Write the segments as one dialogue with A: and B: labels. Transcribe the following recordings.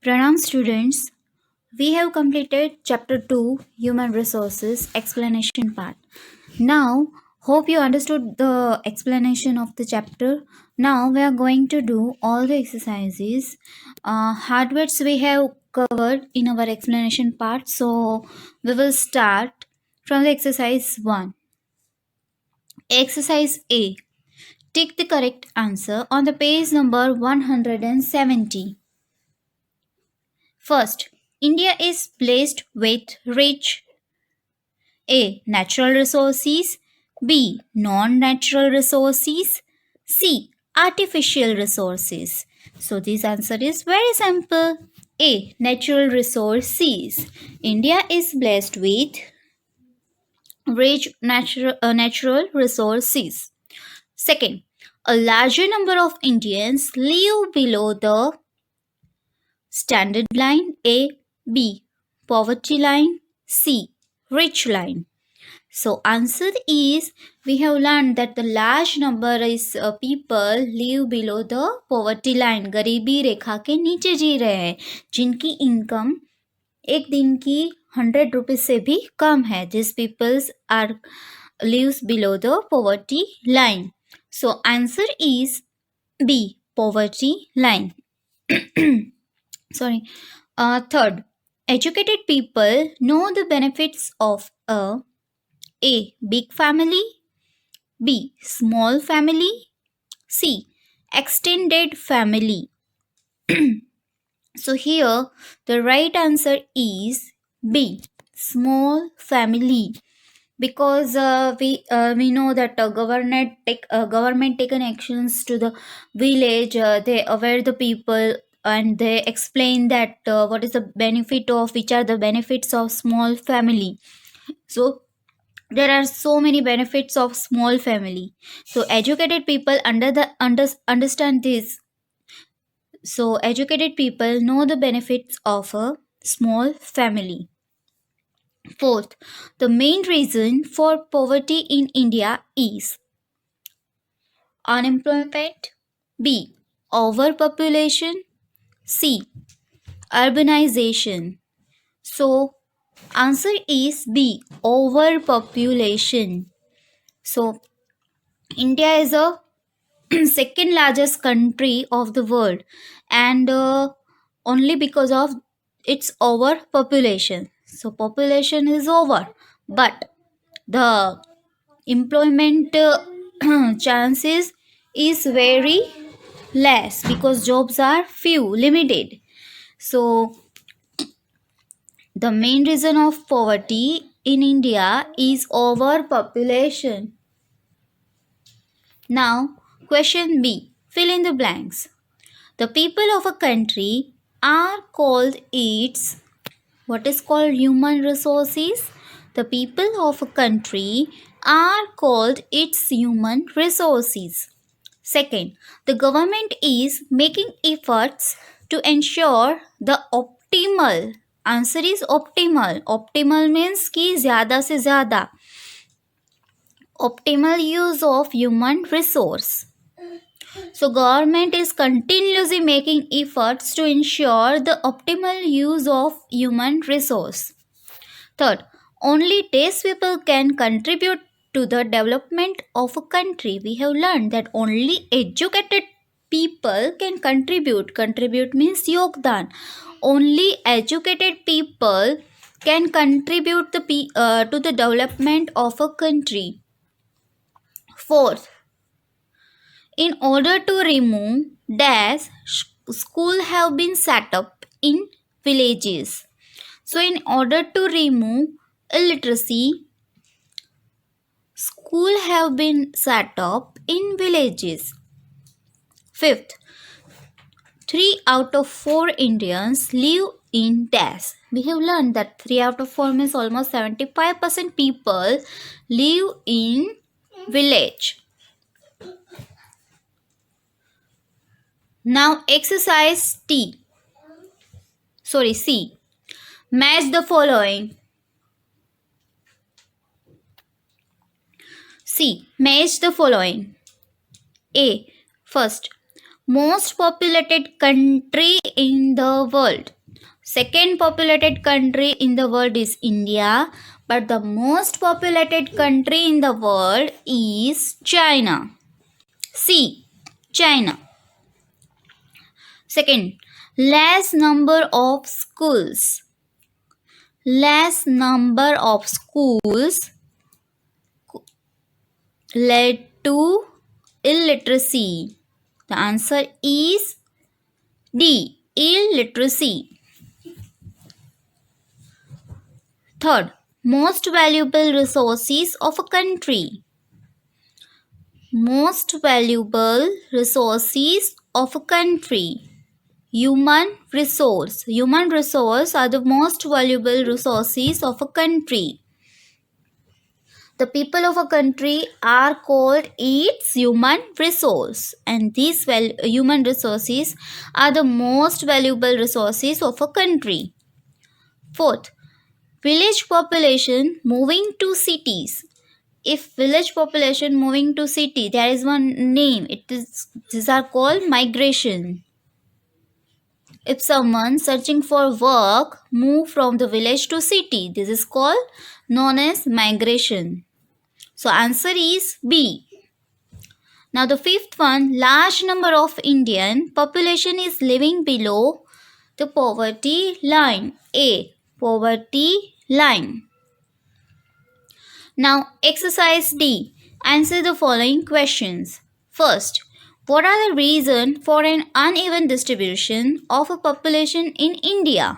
A: Pranam students, we have completed chapter 2 Human Resources explanation part. Now, hope you understood the explanation of the chapter. Now, we are going to do all the exercises. Hard words we have covered in our explanation part. So, we will start from the exercise 1. Exercise A. Tick the correct answer on the page number 170. First, India is blessed with rich A. Natural resources, B. Non natural resources, C. Artificial resources. So, this answer is very simple. A. Natural resources. India is blessed with rich natural resources. Second, a larger number of Indians live below the standard line. A. B. Poverty line. C. Rich line. So answer is, we have learned that the large number is people live below the poverty line. गरीबी रेखा के नीचे जी रहे हैं जिनकी income एक दिन की 100 rupees से भी कम है. These peoples are lives below the poverty line. So answer is B. Poverty line. Sorry. Third, educated people know the benefits of A. Big family, B. Small family, C. Extended family. So here the right answer is B. Small family, because we know that government taken actions to the village. They aware the people and they explain that what is the benefit of, which are the benefits of small family. So there are so many benefits of small family. So educated people understand this. So educated people know the benefits of a small family. Fourth, the main reason for poverty in India is unemployment, B. Overpopulation, C. Urbanization. So answer is B. Overpopulation. So India is a second largest country of the world, and only because of its overpopulation. So population is over, but the employment chances is very less because jobs are few, limited. So the main reason of poverty in India is overpopulation. Now, question B. Fill in the blanks. The people of a country are called its, what is called human resources? The people of a country are called its human resources. Second, the government is making efforts to ensure the optimal. Answer is optimal. Optimal means कि ज़्यादा से ज़्यादा. Optimal use of human resource. So government is continuously making efforts to ensure the optimal use of human resource. Third, only these people can contribute to the development of a country. We have learned that only educated people can contribute. Contribute means yogdan. Only educated people can contribute to the development of a country. Fourth, in order to remove dash, school have been set up in villages. So in order to remove illiteracy, school have been set up in villages. Fifth, 3 out of 4 Indians live in dash. We have learned that 3 out of 4 means almost 75% people live in village. Now exercise C. Match the following. C. Match the following. A. First, most populated country in the world. Second populated country in the world is India, but the most populated country in the world is China. C. China. Second, less number of schools. Less number of schools led to illiteracy. The answer is D. Illiteracy. Third, most valuable resources of a country. Most valuable resources of a country. Human resource. Human resource are the most valuable resources of a country. The people of a country are called its human resource, and these human resources are the most valuable resources of a country. Fourth, village population moving to cities. If village population moving to city, there is one name. These are called migration. If someone searching for work move from the village to city, this is called known as migration. So answer is B. Now the fifth one, large number of Indian population is living below the poverty line. A. Poverty line. Now exercise D. Answer the following questions. First, what are the reasons for an uneven distribution of a population in India?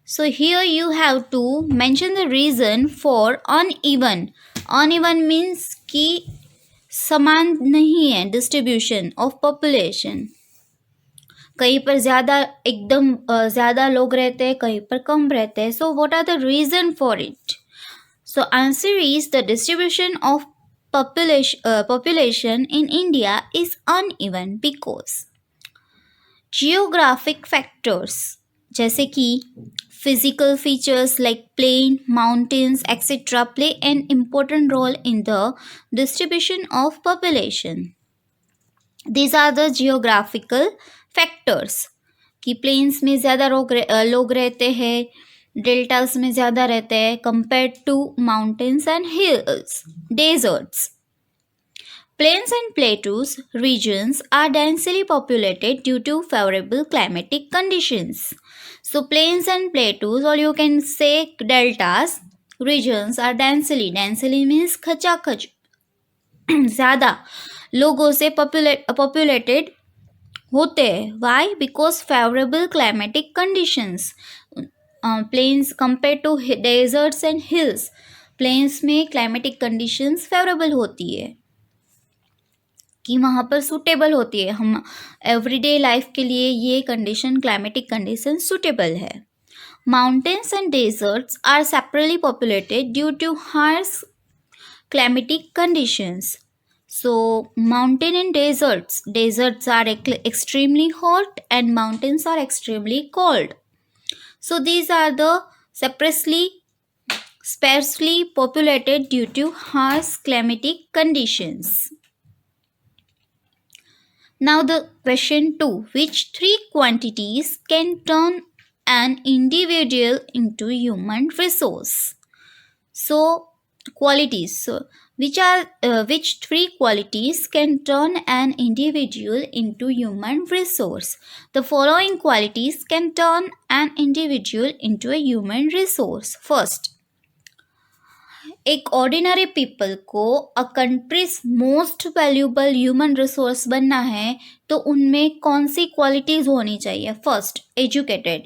A: So here you have to mention the reason for uneven. Uneven means कि समान नहीं है distribution of population. कहीं पर ज़्यादा एकदम ज़्यादा लोग रहते हैं, कहीं पर कम रहते हैं. So what are the reason for it? So answer is the distribution of population in India is uneven because geographic factors जैसे कि physical features like plain, mountains, etc. play an important role in the distribution of population. These are the geographical factors कि plains में ज़्यादा लोग रहते हैं, deltas में ज़्यादा रहते हैं compared to mountains and hills, deserts. Plains and plateaus regions are densely populated due to favorable climatic conditions. So plains and plateaus, or you can say deltas regions are densely means खचाखच ज़्यादा लोगों से populated होते हैं. Why? Because favorable climatic conditions. Plains compared to deserts and hills. Plains में climatic conditions favorable होती है कि वहाँ पर सूटेबल होती है. हम एवरीडे लाइफ के लिए ये कंडीशन क्लाइमेटिक कंडीशन सूटेबल है. Mountains and deserts are separately populated due to harsh climatic conditions. So mountain and deserts are extremely hot and mountains are extremely cold. So these are the sparsely populated due to harsh climatic conditions. Now the question 2, which three quantities can turn an individual into human resource? So qualities. So which three qualities can turn an individual into human resource? The following qualities can turn an individual into a human resource. First, एक ordinary people को a country's most valuable human resource बनना है तो उनमें कौन सी qualities होनी चाहिए? First, educated.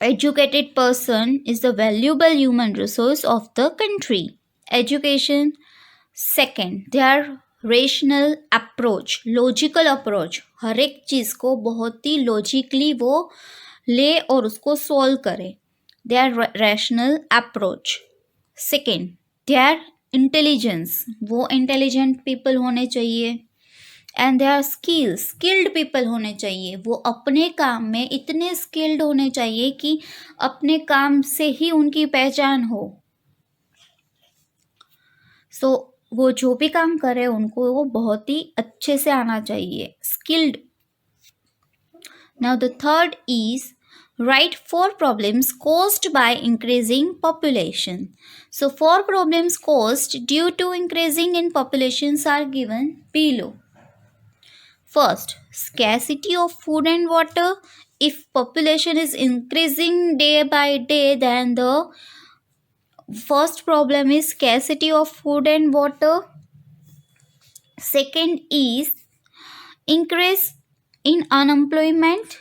A: Educated person is the valuable human resource of the country. Education. Second, their rational approach, logical approach. हर एक चीज़ को बहुत ही logically वो ले और उसको solve करे. Their rational approach. Second, their intelligence. वो intelligent people होने चाहिए. And they are skilled people होने चाहिए. वो अपने काम में इतने स्किल्ड होने चाहिए कि अपने काम से ही उनकी पहचान हो. सो वो जो भी काम करे उनको वो बहुत ही अच्छे से आना चाहिए. Skilled. Now the third is write 4 problems caused by increasing population. So 4 problems caused due to increasing in populations are given below. First, scarcity of food and water. If population is increasing day by day, then the first problem is scarcity of food and water. Second is increase in unemployment.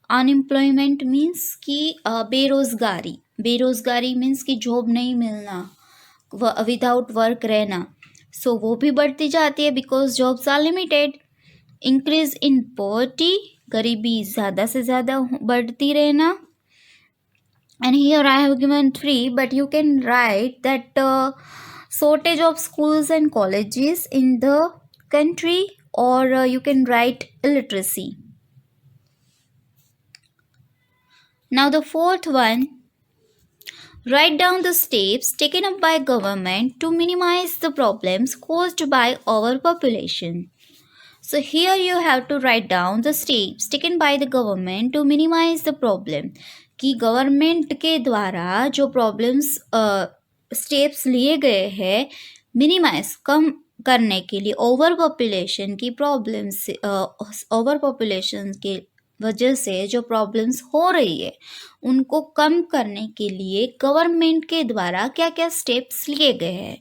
A: Unemployment means कि बेरोजगारी. बेरोजगारी means कि job नहीं मिलना, without work रहना. सो वो भी बढ़ती जाती है because jobs are limited. Increase in poverty, गरीबी ज़्यादा से ज़्यादा बढ़ती रहना. And here I have given 3, but you can write that shortage of schools and colleges in the country, or you can write illiteracy. Now the fourth one, write down the steps taken up by government to minimize the problems caused by overpopulation. So here you have to write down the steps taken by the government to minimize the problem. कि government के द्वारा जो problems steps लिए गए हैं minimise कम करने के लिए ओवर पॉपुलेशन की प्रॉब्लम्स, ओवर पॉपुलेशन के वजह से जो प्रॉब्लम्स हो रही है उनको कम करने के लिए गवर्नमेंट के द्वारा क्या क्या स्टेप्स लिए गए हैं.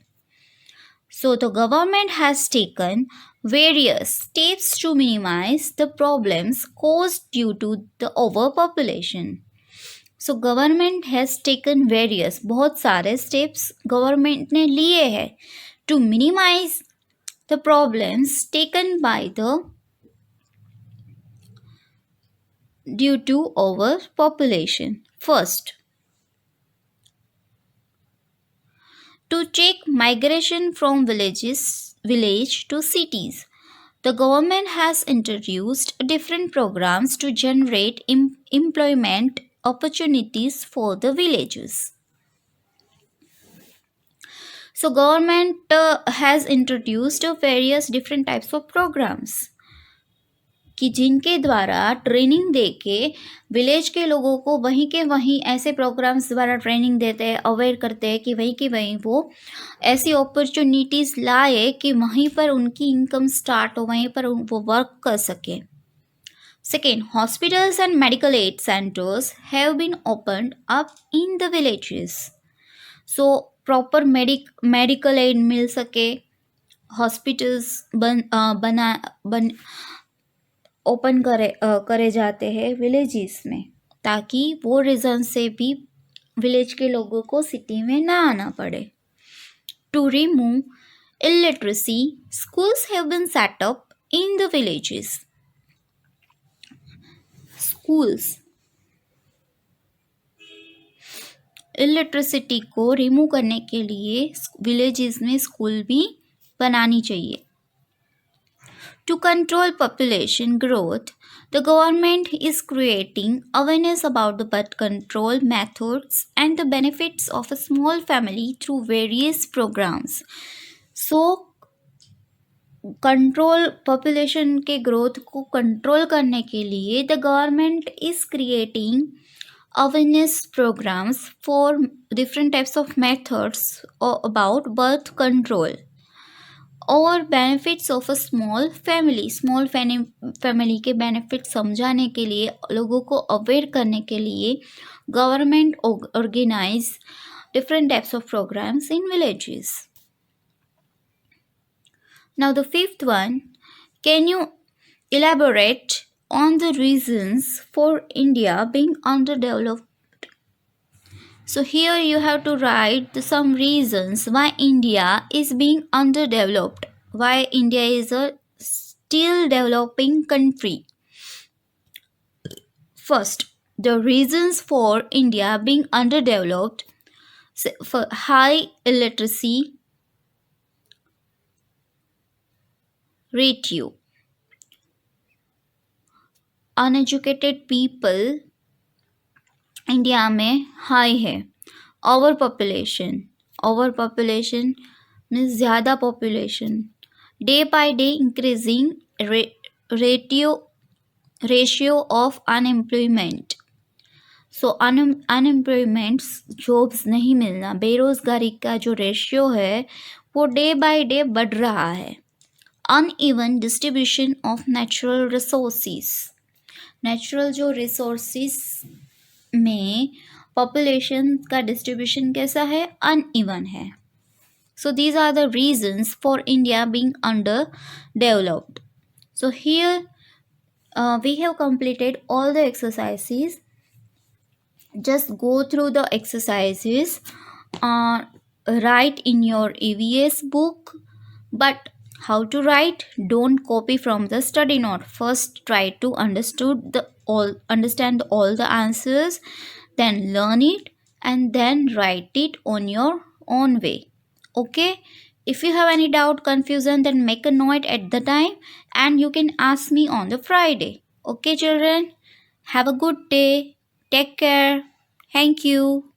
A: So the government has taken various steps to minimize the problems caused due to the overpopulation. So government has taken various, बहुत सारे steps government ने लिए हैं to minimize the problems taken by the due to overpopulation. First, to check migration from village to cities, the government has introduced different programs to generate employment opportunities for the villages. So government has introduced various different types of programs कि जिनके द्वारा training दे के village के लोगों को वहीं के वहीं ऐसे प्रोग्राम्स द्वारा ट्रेनिंग देते हैं, अवेयर करते हैं कि वहीं के वहीं वो ऐसी अपॉर्चुनिटीज़ लाए कि वहीं पर उनकी इनकम स्टार्ट हो, वहीं पर वो वर्क कर सके. Second, hospitals and medical aid centers have been opened up in the villages. So proper medical aid मिल सके, हॉस्पिटल्स ओपन करे जाते हैं विलेजेस में ताकि वो रीज़न से भी विलेज के लोगों को सिटी में ना आना पड़े. To remove illiteracy, schools have been set up in the villages. Schools, इलिटरेसिटी को रिमूव करने के लिए विलेजेस में स्कूल भी बनानी चाहिए. To control population growth, the government is creating awareness about the birth control methods and the benefits of a small family through various programs. So, control population के growth को control करने के लिए the government is creating awareness programs for different types of methods about birth control और benefits of a small family के benefit समझाने के लिए, लोगों को अवेयर करने के लिए government organise different types of programs in villages. Now the fifth one, can you elaborate on the reasons for India being underdeveloped? So here you have to write some reasons why India is being underdeveloped, why India is a still developing country. First, the reasons for India being underdeveloped, for high illiteracy ratio, uneducated people India में high है. Over population means ज़्यादा population, day by day increasing ratio ratio of unemployment. So unemployment, jobs नहीं मिलना, बेरोजगारी का जो ratio है वो डे बाय डे बढ़ रहा है. Uneven distribution of natural resources. Natural जो रिसोर्सेस में पॉपुलेशन का डिस्ट्रीब्यूशन कैसा है? अनइवन है. So these are the reasons for India being underdeveloped. So here we have completed all the exercises. Just go through the exercises, write in your EVS book. But how to write? Don't copy from the study note. First try to understand all the answers, then learn it, and then write it on your own way. Okay, if you have any doubt, confusion, then make a note at the time and you can ask me on the Friday. Okay children, have a good day, take care, thank you.